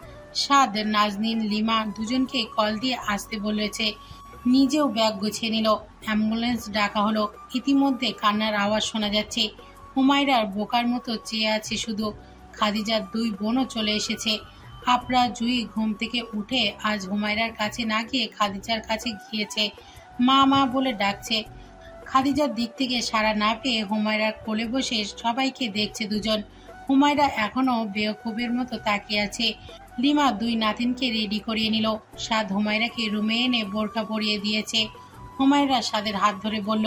সাদ নাজনীন লিমা দুজনকে কল দিয়ে আসতে বলেছে। নিজেও ব্যাগ গুছিয়ে নিল। অ্যাম্বুলেন্স ডাকা হলো। ইতিমধ্যে কান্নার আওয়াজ শোনা যাচ্ছে। হুমায়রার বোকার মতো চেয়ে আছে শুধু। খাদিজার দুই বোনও চলে এসেছে। আপরা জুই ঘুম থেকে উঠে আজ হুমায়রার কাছে না গিয়ে খাদিজার কাছে গিয়েছে। মা মা বলে ডাকছে। খাদিজার দিক থেকে সাড়া না পেয়ে হুমায়রার কোলে বসে সবাইকে দেখছে দুজন। হুমায়রা এখনো বেওকুবের মতো তাকিয়ে আছে। লিমা দুই নাতিনকে রেডি করিয়ে নিল। সাদ হুমায়রাকে রুমে এনে বোরকা পরিয়ে দিয়েছে। হুমায়রা সাদের হাত ধরে বলল,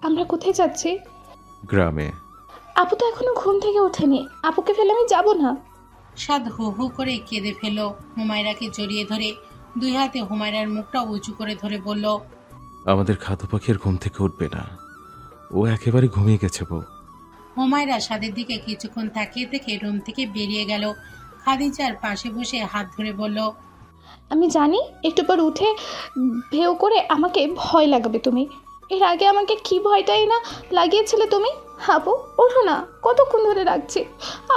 আমরা কোথায় যাচ্ছি? গ্রামে। আপু তো এখনো ঘুম থেকে ওঠেনি, আপুকে ফেলে আমি যাব না। সাদ হু হু করে কেঁদে ফেলল হুমায়রাকে জড়িয়ে ধরে। দুই হাতে হুমায়রার মুখটা উঁচু করে ধরে বলল, আমাদের খাদু পাখির ঘুম থেকে উঠবে না, ও একেবারে ঘুমিয়ে গেছে বউ। হুমায়রা সাদের দিকে কিছুক্ষণ তাকিয়ে থেকে রুম থেকে বেরিয়ে গেল। খাদিজার পাশে বসে হাত ধরে বলল, আমি জানি একটু পর উঠে ভেউ করে আমাকে ভয় লাগাবে তুমি। এর আগে আমাকে কি ভয়টাই না লাগিয়েছিলে তুমি। আপু ওঠো না, কতক্ষণ ধরে রাখছি,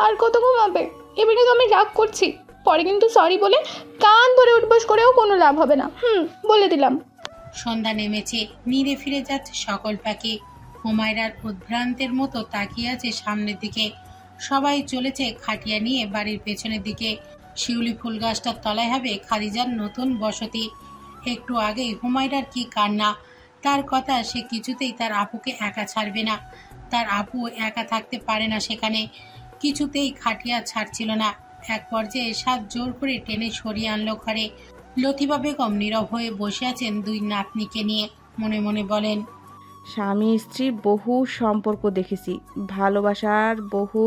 আর কত ঘুমাবে? এবারে তো আমি রাগ করছি, পরে কিন্তু সরি বলে কান ধরে উঠবস করেও কোনো লাভ হবে না। বলে দিলাম। সন্ধ্যা নেমেছে। নিরে ফিরে যাচ্ছে সকল পাখি। হুমায়রার উদ্ভ্রান্তের মতো তাকিয়ে আছে সামনের দিকে। সবাই চলেছে খাটিয়া নিয়ে বাড়ির পেছনের দিকে। শিউলি ফুল গাছটার তলায় হবে খাদিজার নতুন বসতি। একটু আগেই হুমায়রার কি কান্না। তার কথা সে কিছুতেই তার আপুকে একা ছাড়বে না। তার আপু একা থাকতে পারে না সেখানে। কিছুতেই খাটিয়া ছাড়ছিল না। এক পর্যায়ে সাদ জোর করে টেনে সরিয়ে আনলো ঘরে। লতিফা বেগম নীরব হয়ে বসে আছেন দুই নাতনিকে নিয়ে। মনে মনে বলেন, স্বামী স্ত্রীর বহু সম্পর্ক দেখেছি, ভালোবাসার বহু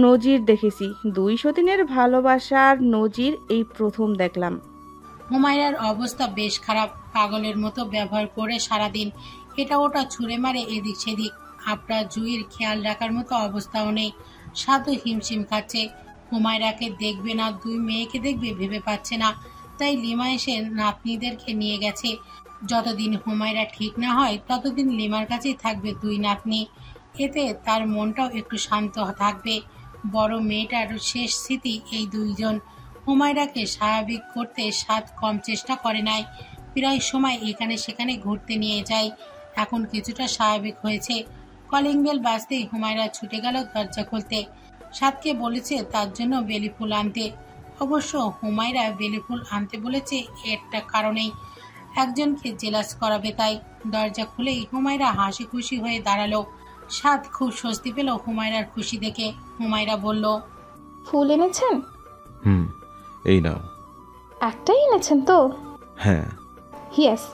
নজির দেখেছি, দুই সতীনের ভালোবাসার নজির এই প্রথম দেখলাম। হুমায়রার অবস্থা বেশ খারাপ। পাগলের মতো ব্যবহার করে সারাদিন এটা ওটা ছুঁড়ে মারে এদিক সেদিক। আপরা জুইয়ের খেয়াল রাখার মতো অবস্থাও নেই। সাধু হিমশিম খাচ্ছে। হুমায়রাকে দেখবে না দুই মেয়েকে দেখবে ভেবে পাচ্ছে না। তাই লিমা এসে নাতনিদেরকে নিয়ে গেছে। যতদিন হুমায়রা ঠিক না হয় ততদিন লিমার কাছেই থাকবে দুই নাতনি। এতে তার মনটাও একটু শান্ত থাকবে। বড় মেয়েটার শেষ স্মৃতি এই দুইজন। হুমায়রাকে স্বাভাবিক করতে সাদ কম চেষ্টা করে নাই। প্রায় সময় এখানে সেখানে ঘুরতে নিয়ে যায়। এখন কিছুটা স্বাভাবিক হয়েছে। কলিং বেল বাজতেই হুমায়রা ছুটে গেল দরজা খুলতে। সাদকে বলেছে তার জন্য বেলি ফুল আনতে। অবশ্য হুমায়রা বেলিফুল আনতে বলেছে একটা কারণেই, একজনকে জেলাস করাবে তাই। দরজা খুলেই হুমায়রা হাসি খুশি হয়ে দাঁড়ালো। সাদ খুব স্বস্তি পেল হুমায়রার খুশি দেখে। হুমায়রা বলল, ফুল এনেছেন? হুম, এই নাও। একটাই এনেছেন তো? হ্যাঁ। ইয়েস।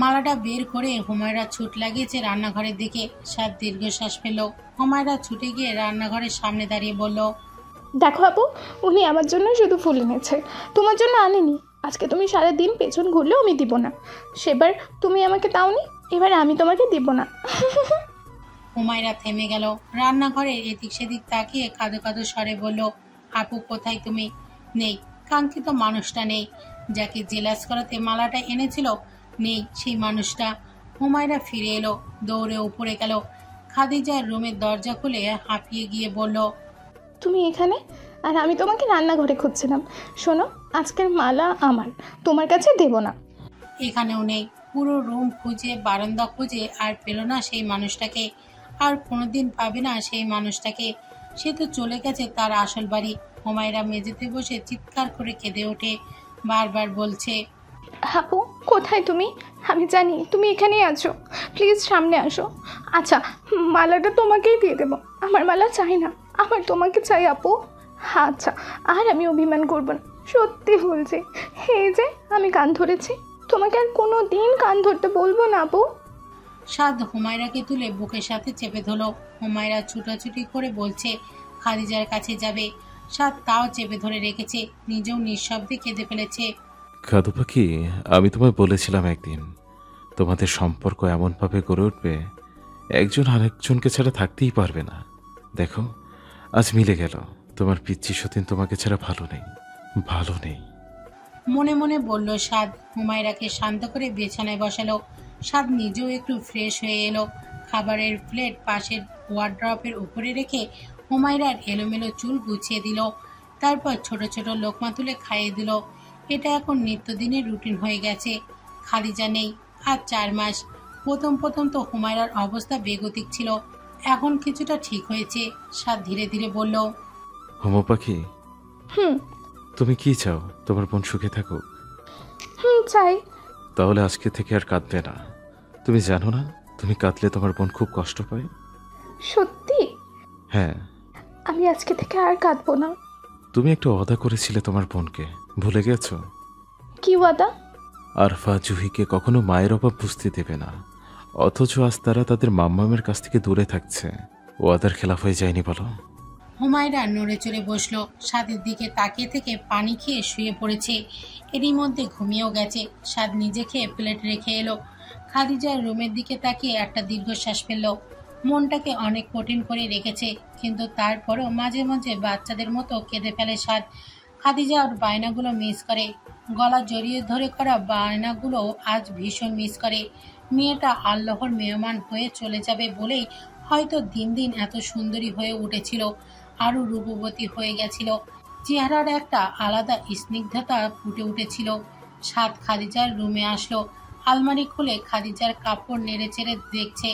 মালাটা বের করে হুমায়রা ছুট লাগিয়েছে রান্নাঘরের দিকে। সাদ দীর্ঘশ্বাস পেল। হুমায়রা ছুটে গিয়ে রান্নাঘরের সামনে দাঁড়িয়ে বলল, দেখো আপু, উনি আমার জন্য শুধু ফুল এনেছে, তোমার জন্য আনেনি। আজকে তুমি সারাদিন পেছন ঘুরলেও আমি দিব না। সেবার তুমি আমাকে দাওনি, এবার আমি তোমাকে দিব না। হুমায়রা থেমে গেল। রান্নাঘরে এদিক সেদিক তাকিয়ে কাঁদো কাঁদো স্বরে বলল, আপু কোথায় তুমি? নেই, কাঙ্ক্ষিত মানুষটা নেই। যাকে জেলাস করাতে মালাটা এনেছিল, নেই সেই মানুষটা। হুমায়রা ফিরে এলো, দৌড়ে উপরে গেল। খাদিজার রুমের দরজা খুলে হাঁপিয়ে গিয়ে বলল, তুমি এখানে? আর আমি তোমাকে রান্নাঘরে খুঁজছিলাম। শোনো, আজকের মালা আমার, তোমার কাছে দেব না। এখানেও নেই। পুরো রুম খুঁজে, বারান্দা খুঁজে আর পেল না সেই মানুষটাকে। আর কোনোদিন পাবে না সেই মানুষটাকে। সে তো চলে গেছে তার আসল বাড়ি। হুমায়রা মেঝেতে বসে চিৎকার করে কেঁদে ওঠে, বারবার বলছে, আপু কোথায় তুমি? আমি জানি তুমি এখানেই আছো, প্লিজ সামনে আসো। আচ্ছা, মালাটা তোমাকেই দিয়ে দেবো। আমার মালা চাই না, আমার তোমাকে চাই আপু। আচ্ছা, আর আমি অভিমান করবো না, সত্যি বলছি। এই যে আমি কান ধরেছি, তোমাকে আর কোনো দিন কান ধরতে বলবো না আপু। সাদ হুমায়রাকে তুলে বুকের সাথে চেপে ধরল। হুমায়রা ছুটাছুটি করে বলছে খাদিজার কাছে যাবে। সাদ তাও চেপে ধরে রেখেছে, নিজেও নিঃশব্দে কেঁদে ফেলেছে। কাদু পাখি, আমি তোমায় বলেছিলাম একদিন তোমাদের সম্পর্ক এমনভাবে গড়ে উঠবে একজন আরেকজনকে ছাড়া থাকতেই পারবে না। দেখো, আজ মিলে গেল। তোমার পিচ্চি সতীন তোমাকে ছাড়া ভালো নেই, ভালো নেই। মনে মনে বলল সাদ। হুমায়রাকে শান্ত করে বিছানায় বসালো। সাদ নিজেও একটু ফ্রেশ হয়ে এলো। খাবারের প্লেট পাশের ওয়ার্ড্রপের উপরে রেখে হুমায়রার এলোমেলো চুল গুছিয়ে দিল। তারপর ছোট ছোট লোকমা তুলে খাইয়ে দিল। এটা এখন নিত্যদিনের রুটিন হয়ে গেছে। খাদিজা নেই আজ 4 মাস। প্রথম প্রথম তো হুমায়রার অবস্থা বেগতিক ছিল, এখন কিছুটা ঠিক হয়েছে। সাদ ধীরে ধীরে বলল, হোমো পাখি, হুম তুমি কি চাও? তোমার বোন সুখে থাকুক? চাই। তাহলে আজকে থেকে আর কাঁদবে না। তুমি জানো না, তুমি কাঁদলে তোমার বোন খুব কষ্ট পায়। সত্যি? হ্যাঁ। আমি আজকে থেকে আর কাঁদবো না। তুমি একটা ওয়াদা করেছিলে তোমার বোনকে, ভুলে গেছো? কি ওয়াদা? আরফা জুহিকে কখনো মায়ের অভাব বুঝতে দেবে না, অথচ আজ তারা তাদের মাম্মামের কাছ থেকে দূরে থাকছে। ওয়াদার খেলাফ হয়ে যায়নি বলো? হুমায়রা নড়ে চড়ে বসলো। সাদের দিকে তাকিয়ে থেকে পানি খেয়ে শুয়ে পড়েছে। এরই মধ্যে ঘুমিয়েও গেছে। সাদ নিজে খেয়ে প্লেট রেখে এলো। খাদিজার রুমের দিকে তাকিয়ে একটা দীর্ঘশ্বাস ফেলল। মনটাকে অনেক কঠিন করে রেখেছে, কিন্তু তারপরেও মাঝে মাঝে বাচ্চাদের মতো কেঁদে ফেলে সাদ। খাদিজা ওর বায়নাগুলো মিস করে। গলা জড়িয়ে ধরে করা বায়নাগুলো আজ ভীষণ মিস করে। মেয়েটা আল্লাহর মেহমান হয়ে চলে যাবে বলেই হয়তো দিন দিন এত সুন্দরী হয়ে উঠেছিল, আরও রূপবতী হয়ে গেছিল। চেহারার একটা আলাদা স্নিগ্ধতা ফুটে উঠেছিল। সাদ খাদিজার রুমে আসলো। আলমারি খুলে খাদিজার কাপড় নেড়ে চেড়ে দেখছে।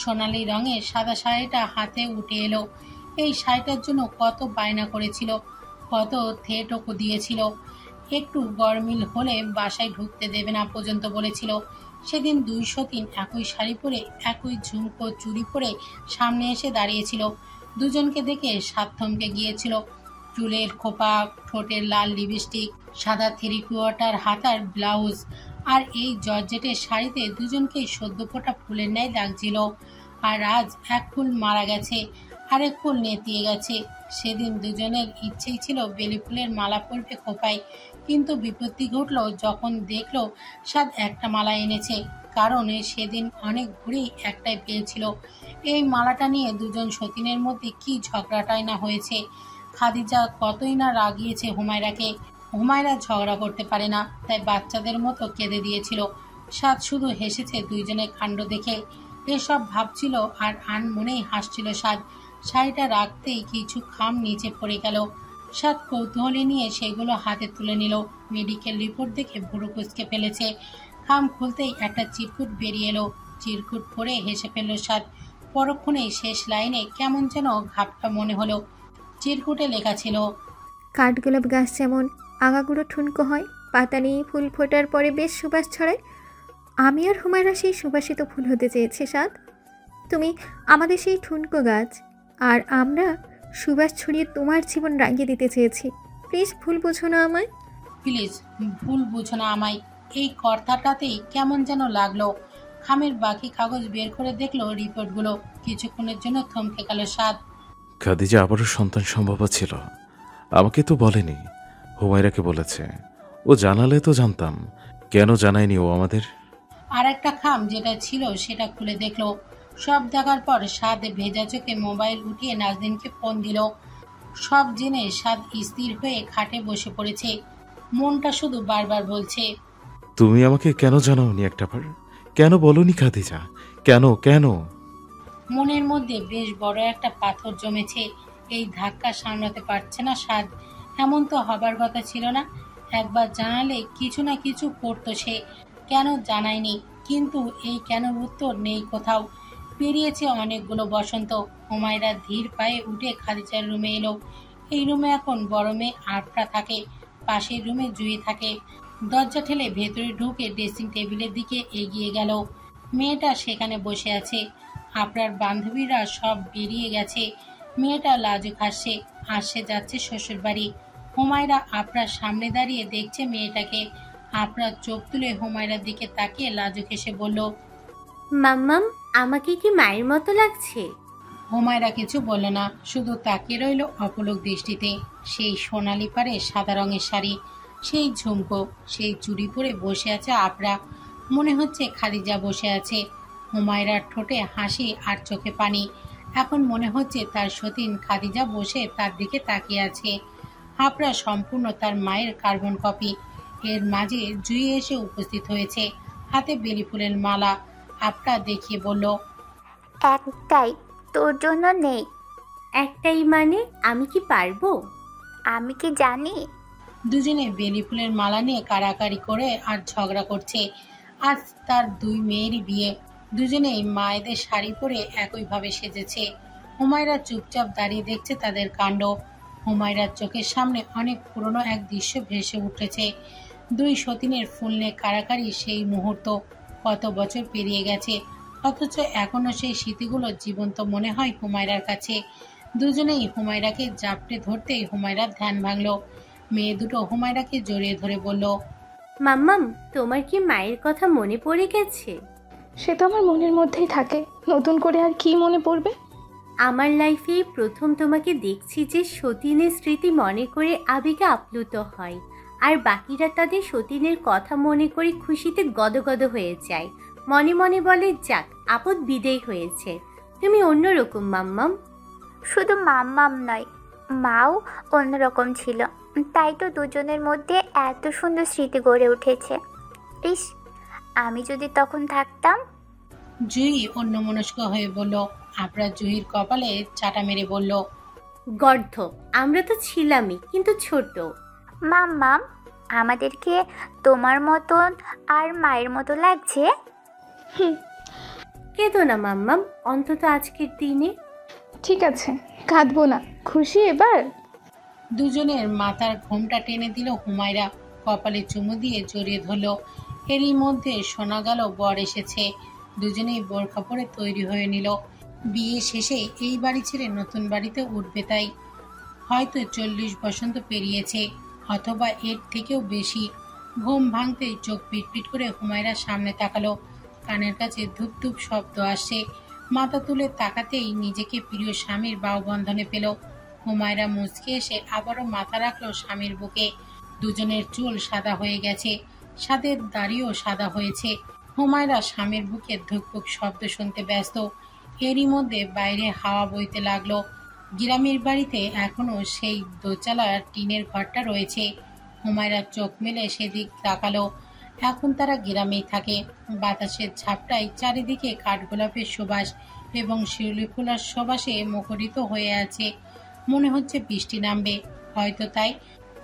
সোনালি রঙের সাদা শাড়িটা হাতে উঠে এলো। এই শাড়িটার জন্য কত বায়না করেছিল, কত থেটও দিয়েছিল। একটু গরমিল হলে বাসায় ঢুকতে দেবে না পর্যন্ত বলেছিল। সেদিন 203 একই শাড়ি পরে, একই ঝুমকো চুড়ি পরে সামনে এসে দাঁড়িয়েছিল। দুজনকে দেখে সাদ থমকে গিয়েছিল। চুলের খোপা, ঠোঁটের লাল লিপস্টিক, সাদা 3/4 হাতার ব্লাউজ আর এই জর্জেটের শাড়িতে দুজনকেই সদ্য ফোটা ফুলের ন্যায় লাগছিল। আর আজ এক ফুল মারা গেছে, আরেক ফুল নেতিয়ে গেছে। সেদিন দুজনের ইচ্ছেই ছিল বেলি ফুলের মালা পরবে খোপায়, কিন্তু বিপত্তি ঘটল যখন দেখলো সাদ একটা মালা এনেছে। কারণ সেদিন অনেক ঘুরেই একটাই পেয়েছিল। এই মালাটা নিয়ে দুজন সতীনের মধ্যে কি ঝগড়াটাই না হয়েছে। খাদিজা কতই না রাগিয়েছে হুমায়রাকে। হুমায়রা ঝগড়া করতে পারে না, তাই বাচ্চাদের মতো কেঁদে দিয়েছিল। সাদ শুধু হেসেছে দুইজনের কাণ্ড দেখে। এসব ভাবছিল আর আনমনেই হাসছিল সাদ। শাড়িটা রাখতেই কিছু খাম নিচে পড়ে গেল। সাদ কৌতূহলী নিয়ে সেগুলো হাতে তুলে নিল। মেডিকেল রিপোর্ট দেখে ভুরু কুঁচকে ফেলেছে। খাম খুলতেই একটা চিরকুট বেরিয়ে এলো। চিরকুট পরে হেসে ফেলল সাদ। পরক্ষণেই শেষ লাইনে কেমন যেন ঘাপটা মনে হলো। চিরকুটে লেখা ছিল, কাঠগোলাপ গাছ যেমন আগাগুলো ঠুনকো হয়, পাতা নিয়ে ফুল ফোটার পরে বেশ সুবাস ছড়ায়, আমি আর হুমায়রা সেই সুবাসিত ফুল হতে চেয়েছি সাদ। তুমি আমাদের সেই ঠুনকো গাছ, আর আমরা সুবাস ছড়িয়ে তোমার জীবন রাঙিয়ে দিতে চেয়েছি। প্লিজ ভুল বোঝো না আমায়। প্লিজ ভুল বুঝো না আমায়, এই কথাটাতেই কেমন যেন লাগলো। খামের বাকি কাগজ বের করে দেখলো রিপোর্টগুলো। কিছুক্ষণের জন্য থমকে গেল সাদ। খাদিজা আবারও সন্তান সম্ভব ছিল। আমাকে তো বলেনি, হুমায়রাকে বলেছে। ও জানালে তো জানতাম, কেন জানায়নি ও আমাদের? আর একটা খাম যেটা ছিল সেটা খুলে দেখলো। সব দেখার পর সাদ ভেজা চোখে মোবাইল উঠিয়ে নাজনীনকে ফোন দিল। সব জেনে সাদ স্থির হয়ে খাটে বসে পড়েছে। মনটা শুধু বারবার বলছে, তুমি আমাকে কেন জানাওনি একটাবার? কেন বলনি খাদিজা? কেন কেন? মনের মধ্যে বেশ বড় একটা পাথর জমেছে। এই ধাক্কা সামলাতে পারছে না সাদ। এমন তো হবার কথা ছিল না। একবার জানালে কিছু না কিছু করতো সে। কেন জানায়নি? কিন্তু এই কেনর উত্তর নেই কোথাও। পেরিয়েছে অনেকগুলো বসন্ত। হুমায়রা ধীর পায়ে উঠে খাদিজার রুমে এলো। এই রুমে এখন বড় মেয়ে আফরা থাকে, পাশের রুমে জুই থাকে। দরজা ঠেলে ভেতরে ঢুকে ড্রেসিং টেবিলের দিকে এগিয়ে গেল। মেয়েটা সেখানে বসে আছে। আপনার বান্ধবীরা সব বেরিয়ে গেছে। মেয়েটা লাজুক হাসছে। আসছে যাচ্ছে শ্বশুর বাড়ি। হুমায়রা আপনার সামনে দাঁড়িয়ে দেখছে মেয়েটাকে। আপনার চোখ তুলে হুমায়রার দিকে তাকিয়ে লাজুক হেসে বলল, মাম্মাম, আমাকে কি মায়ের মতো লাগছে? হুমায়রা কিছু বলল না, শুধু তাকিয়ে রইল অপলক দৃষ্টিতে। সেই সোনালি পাড়ে সাদা রঙের শাড়ি, সেই ঝুমকো, সেই চুড়ি পরে বসে আছে আপরা। মনে হচ্ছে খাদিজা বসে আছে। হুমায়রার ঠোঁটে হাসি আর চোখে পানি। এখন মনে হচ্ছে তার সতীন খাদিজা বসে তার দিকে তাকিয়ে আছে। আপরা সম্পূর্ণ তার মায়ের কার্বন কপি। এর মাঝে জুই এসে উপস্থিত হয়েছে, হাতে বেলি ফুলের মালা। আপরা দেখিয়ে বলল, একটাই, তোর জন্য নেই। একটাই মানে? আমি কি পারবো? আমি কি জানি? দুজনে বেলি ফুলের মালা নিয়ে কাড়াকাড়ি করে আর ঝগড়া করছে। আজ তার দুই মেয়েরই বিয়ে। দুজনেই মায়েদের শাড়ি পরে একইভাবে সেজেছে। হুমায়রা চুপচাপ দাঁড়িয়ে দেখছে তাদের কাণ্ড। হুমায়রার চোখের সামনে অনেক পুরনো এক দৃশ্য ভেসে উঠেছে। দুই সতীনের ফুল নিয়ে কাড়াকাড়ি সেই মুহূর্ত। কত বছর পেরিয়ে গেছে, অথচ এখনো সেই স্মৃতিগুলো জীবন্ত মনে হয় হুমায়রার কাছে। দুজনেই হুমায়রাকে জাপটে ধরতেই হুমায়রার ধ্যান ভাঙল। মেয়ে দুটো হুমায়রাকে জড়িয়ে ধরে বলল, মাম্মাম, তোমার কি মায়ের কথা মনে পড়ে গেছে? সে তো আমার মনের মধ্যেই থাকে, নতুন করে আর কি মনে পড়বে? আমার লাইফে প্রথম তোমাকে দেখছি যে সতীনের স্মৃতি মনে করে আবেগে আপ্লুত হয়, আর বাকিরা তাদের সতীনের কথা মনে করে খুশিতে গদগদ হয়ে যায়। মনে মনে বলে, যাক, আপদ বিদেয় হয়েছে। তুমি অন্যরকম মাম্মাম। শুধু মাম্মাম নয়, মাও অন্যরকম ছিল। তাই তো দুজনের মধ্যে এত সুন্দর স্মৃতি গড়ে উঠেছে। ইস, আমি যদি তখন থাকতাম। জুই অন্যমনস্ক হয়ে বলল। আপরা জুহির কপালে চাটা মেরে বলল, গর্ধ, আমরা তো ছিলামই, কিন্তু ছোট। মাম্মাম, আমাদেরকে তোমার মতন আর মায়ের মতো লাগছে। কেঁদো না মাম্মাম, অন্তত আজকের দিনে। ঠিক আছে, কাঁদবো না। খুশি এবার? দুজনের মাথার ঘোমটা টেনে দিল হুমায়রা। কপালে চুমু দিয়ে জড়িয়ে ধরল। এরই মধ্যে শোনা গেল বর এসেছে। দুজনেই বোরখা পরে তৈরি হয়ে নিল। বিয়ে শেষে এই বাড়ি ছেড়ে নতুন বাড়িতে উঠবে তাই। হয়তো 40 বসন্ত পেরিয়েছে, অথবা এর থেকেও বেশি। ঘুম ভাঙতেই চোখ পিটপিট করে হুমায়রা সামনে তাকালো। কানের কাছে ধূপ ধূপ শব্দ আসছে। মাথা তুলে তাকাতেই নিজেকে প্রিয় স্বামীর বাহুবন্ধনে পেল। হুমায়রা মুচকে এসে আবারও মাথা রাখলো স্বামীর বুকে। দুজনের চুল সাদা হয়ে গেছে, সাদের দাড়িও সাদা হয়েছে। হুমায়রা স্বামীর বুকে ধুকপুক শব্দ শুনতে ব্যস্ত। এরই মধ্যে বাইরে হাওয়া বইতে লাগলো। গ্রামের বাড়িতে এখনো সেই দোতলার টিনের ঘরটা রয়েছে। হুমায়রা চোখ মেলে সেদিক তাকালো। এখন তারা গ্রামেই থাকে। বাতাসের ঝাপটায় চারিদিকে কাঠগোলাপের সুবাস এবং শিউলি ফুলের সুবাসে মুখরিত হয়ে আছে। মনে হচ্ছে বৃষ্টি নামবে। হয়তো তাই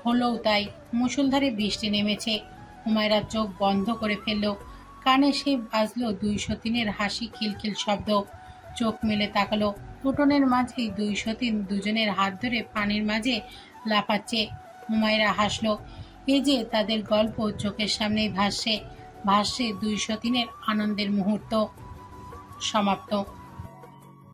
হলোও তাই। মুষলধারে বৃষ্টি নেমেছে। হুমায়রা চোখ বন্ধ করে ফেলল। কানে সে বাজলো দুই সতীনের হাসি খিলখিল শব্দ। চোখ মেলে তাকালো। উঠোনের মাঝেই দুই সতীন দুজনের হাত ধরে পানির মাঝে লাফাচ্ছে। হুমায়রা হাসলো। এই যে তাদের গল্প চোখের সামনেই ভাসছে, ভাসছে 203-এর আনন্দের মুহূর্ত। সমাপ্ত।